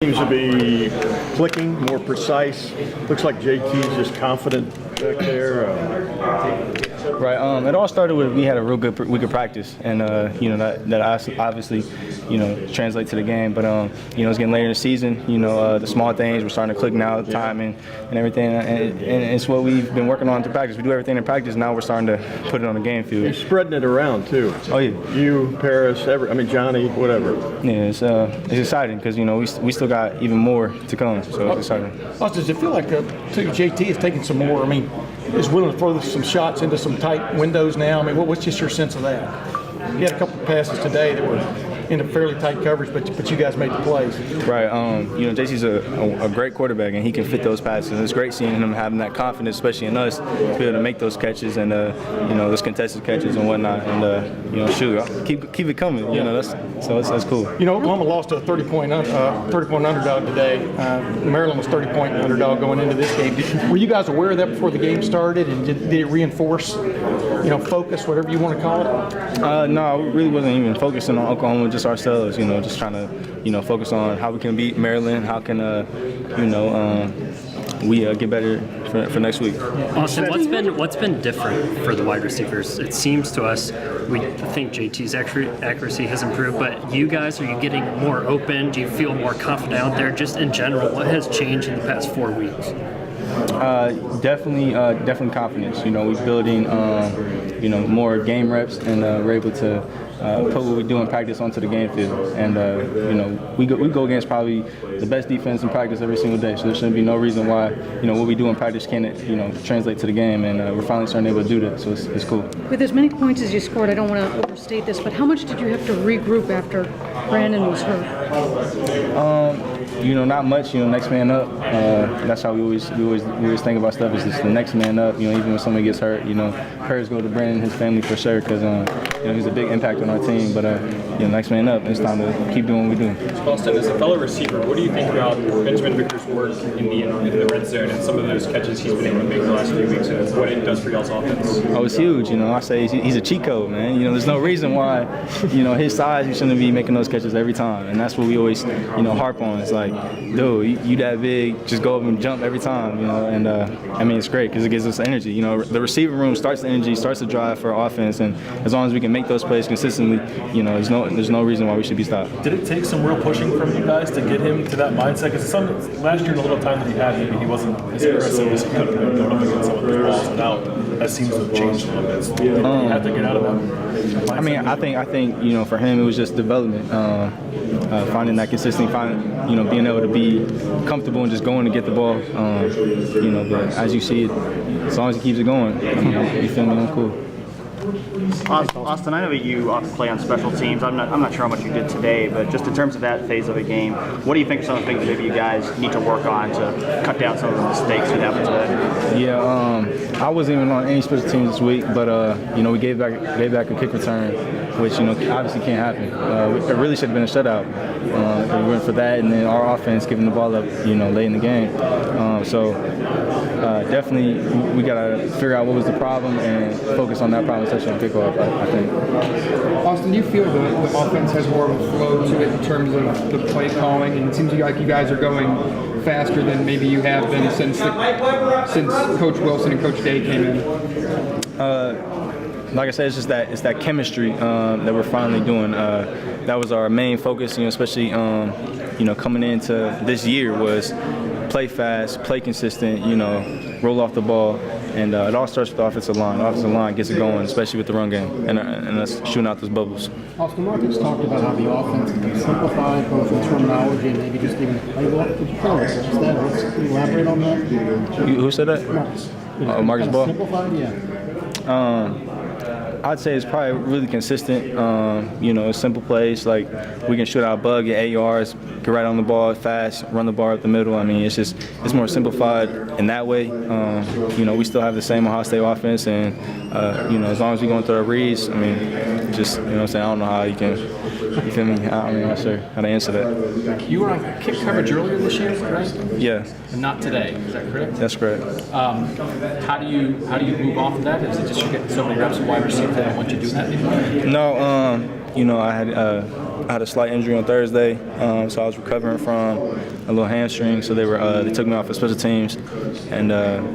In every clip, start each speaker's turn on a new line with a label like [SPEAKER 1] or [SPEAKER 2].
[SPEAKER 1] Seems to be clicking, more precise. Looks like JT's just confident back there.
[SPEAKER 2] Right. It all started with we had a real good week of practice, and that obviously translates to the game. But it's getting later in the season. The small things we're starting to click now, the timing and everything, and it's what we've been working on to practice. We do everything in practice. Now we're starting to put it on the game field.
[SPEAKER 1] You're spreading it around too.
[SPEAKER 2] Oh yeah.
[SPEAKER 1] You, Paris, Johnny, whatever.
[SPEAKER 2] Yeah, it's exciting because we still got even more to come. So it's exciting.
[SPEAKER 3] Also, does it feel like JT is taking some more? Is willing to throw some shots into some tight windows now? What's just your sense of that? He had a couple of passes today that were into fairly tight coverage, but you guys made the plays.
[SPEAKER 2] Right. JC's a great quarterback, and he can fit those passes. And it's great seeing him having that confidence, especially in us, to be able to make those catches and those contested catches and whatnot. And shoot, keep it coming. That's cool.
[SPEAKER 3] Oklahoma lost to a 30-point underdog today. Maryland was 30-point underdog going into this game. Were you guys aware of that before the game started, and did it reinforce, focus, whatever you want to call it?
[SPEAKER 2] No, I really wasn't even focusing on Oklahoma, just ourselves. Just trying to focus on how we can beat Maryland, how can we get better for next week.
[SPEAKER 4] Austin, what's been different for the wide receivers? It seems to us we think JT's accuracy has improved, but you guys, are you getting more open? Do you feel more confident out there? Just in general, what has changed in the past 4 weeks?
[SPEAKER 2] Definitely confidence. We're building more game reps, and we're able to put what we do in practice onto the game field. And we go against probably the best defense in practice every single day. So there shouldn't be no reason why what we do in practice can't translate to the game. And we're finally starting able to do that. So it's cool.
[SPEAKER 5] With as many points as you scored, I don't want to overstate this, but how much did you have to regroup after Brandon was hurt?
[SPEAKER 2] Not much. Next man up. That's how we always think about stuff. Is just the next man up. Even when somebody gets hurt, prayers go to Brandon and his family for sure, because he's a big impact on our team. But next man up. It's time to keep doing what we do.
[SPEAKER 6] Austin, as a fellow receiver, what do you think about Benjamin Victor's work in the red zone and some of those catches he's been able to make the last few weeks, and what it does for y'all's offense?
[SPEAKER 2] Oh, it's huge. I say he's a cheat code, man. There's no reason why, his size, you shouldn't be making those catches every time. And that's what we always, harp on. It's like, dude, you that big, just go up and jump every time, And it's great because it gives us energy. The receiving room starts the energy, starts the drive for our offense, and as long as we can make those plays consistently, there's no reason why we should be stopped.
[SPEAKER 7] Did it take some real pushing from you guys to get him to that mindset? Because last year, in the little time that he had, maybe he wasn't as aggressive as he could have been going up against some of those balls, and now that seems to have changed a little bit. Did you have to get out of that mindset?
[SPEAKER 2] I think for him it was just development, finding that consistency, being able to be comfortable and just going to get the ball. But as you see it, as long as he keeps it going, you feel me? I'm cool.
[SPEAKER 8] Austin, I know that you often play on special teams. I'm not sure how much you did today, but just in terms of that phase of the game, what do you think are some of the things that maybe you guys need to work on to cut down some of the mistakes that happened today?
[SPEAKER 2] Yeah, I wasn't even on any special teams this week, but we gave back a kick return, which obviously can't happen. It really should have been a shutout. We went for that, and then our offense giving the ball up, late in the game. Definitely, we gotta figure out what was the problem and focus on that problem, especially on kickoff. I think.
[SPEAKER 9] Austin, do you feel the offense has more of a flow to it in terms of the play calling, and it seems like you guys are going faster than maybe you have been since Coach Wilson and Coach Day came in?
[SPEAKER 2] Like I said, it's that chemistry that we're finally doing. That was our main focus, especially coming into this year, was play fast, play consistent, roll off the ball, and it all starts with the offensive line. The offensive line gets it going, especially with the run game, and us shooting out those bubbles.
[SPEAKER 10] Austin, Marcus talked about how the offense has been simplified, both in terminology and maybe just even playbook. Could you kind of elaborate on that?
[SPEAKER 2] Who said that?
[SPEAKER 10] Marcus.
[SPEAKER 2] Marcus Ball?
[SPEAKER 10] Simplified, yeah.
[SPEAKER 2] I'd say it's probably really consistent. Simple plays, like we can shoot out bug, get 8 yards, get right on the ball fast, run the bar up the middle. It's more simplified in that way. We still have the same Ohio State offense, and as long as we're going through our reads, just I don't know how you can. You feel me? I'm not sure how to answer that.
[SPEAKER 6] You were on kick coverage earlier this year, right?
[SPEAKER 2] Yeah.
[SPEAKER 6] And not today. Is that correct?
[SPEAKER 2] That's correct.
[SPEAKER 6] How do you move off of that? Is it just you're getting so many reps of wide receiver that I want you to do that anymore?
[SPEAKER 2] No. I had I had a slight injury on Thursday, so I was recovering from a little hamstring. So they took me off of special teams, and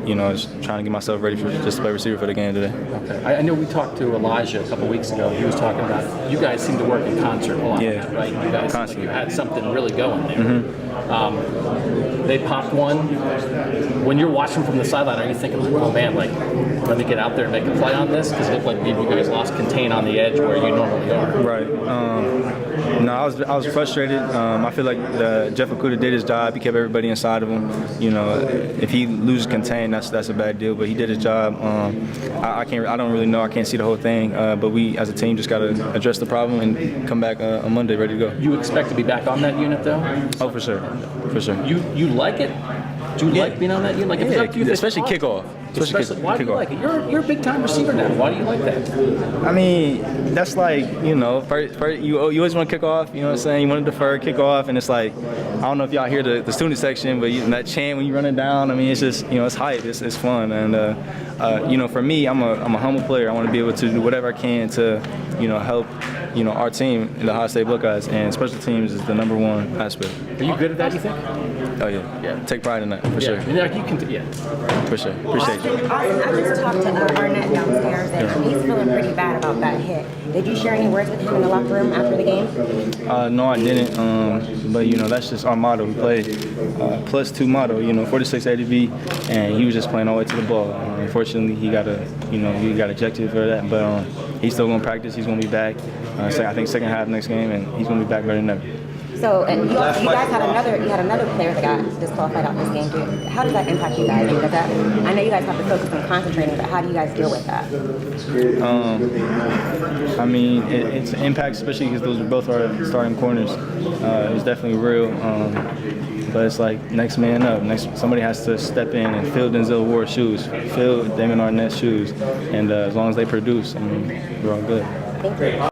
[SPEAKER 2] you know, I was trying to get myself ready for just to play receiver for the game today.
[SPEAKER 11] Okay. I know we talked to Elijah a couple weeks ago. He was talking about you guys seem to work in concert a lot,
[SPEAKER 2] Yeah,
[SPEAKER 11] right? You guys, like
[SPEAKER 2] constantly.
[SPEAKER 11] you had something really going there. They popped one. When you're watching from the sideline, are you thinking, like, oh man, like, let me get out there and make a play on this? Because it looked like maybe you guys lost contain on the edge where you normally are.
[SPEAKER 2] Right. No, I was frustrated. I feel like Jeff Okudah did his job. He kept everybody inside of him. You know, if he loses contain, that's a bad deal. But he did his job. I don't really know. I can't see the whole thing. But we, as a team, just got to address the problem and come back on Monday ready to go.
[SPEAKER 11] You expect to be back on that unit though?
[SPEAKER 2] Oh, for sure. For sure.
[SPEAKER 11] You like it? Do you like being on that unit? Like, if it's up to you,
[SPEAKER 2] especially
[SPEAKER 11] it's
[SPEAKER 2] kickoff.
[SPEAKER 11] Especially, why do you like it? You're a big time receiver now. Why do you like that?
[SPEAKER 2] I mean, that's like, you know, first, you always want to kick off, you know what I'm saying? You want to defer, kick off, and it's like, I don't know if y'all hear the student section, but that chant when you run it down, I mean, it's just, you know, it's hype, it's fun. And, you know, for me, I'm a humble player. I want to be able to do whatever I can to, you know, help, you know, our team, the Ohio State Buckeyes, and special teams is the #1 aspect.
[SPEAKER 11] Are you good at that, you think?
[SPEAKER 2] Oh, yeah. Take pride in that, for sure.
[SPEAKER 11] Yeah, you can,
[SPEAKER 2] For sure. Appreciate you.
[SPEAKER 12] Austin, I just talked to Arnett downstairs, and he's feeling pretty bad about that hit. Did you share any words with him in the locker room after the game?
[SPEAKER 2] No, I didn't. But, you know, that's just our motto. We played +2 motto, you know, 46 ADV, and he was just playing all the way to the ball. Unfortunately, he got ejected for that, but he's still going to practice. He's going to be back. I think second half next game, and he's going to be back better than ever.
[SPEAKER 12] So, and you guys had another player that got disqualified out this game too. How does that impact you guys? I know you guys have to focus on concentrating, but how do you guys deal with that?
[SPEAKER 2] I mean, it's an impact, especially because those are both our starting corners. It's definitely real. But it's like next man up. Somebody has to step in and fill Denzel Ward's shoes, fill Damon Arnett's shoes, and as long as they produce, I mean, we're all good.
[SPEAKER 12] Thank you.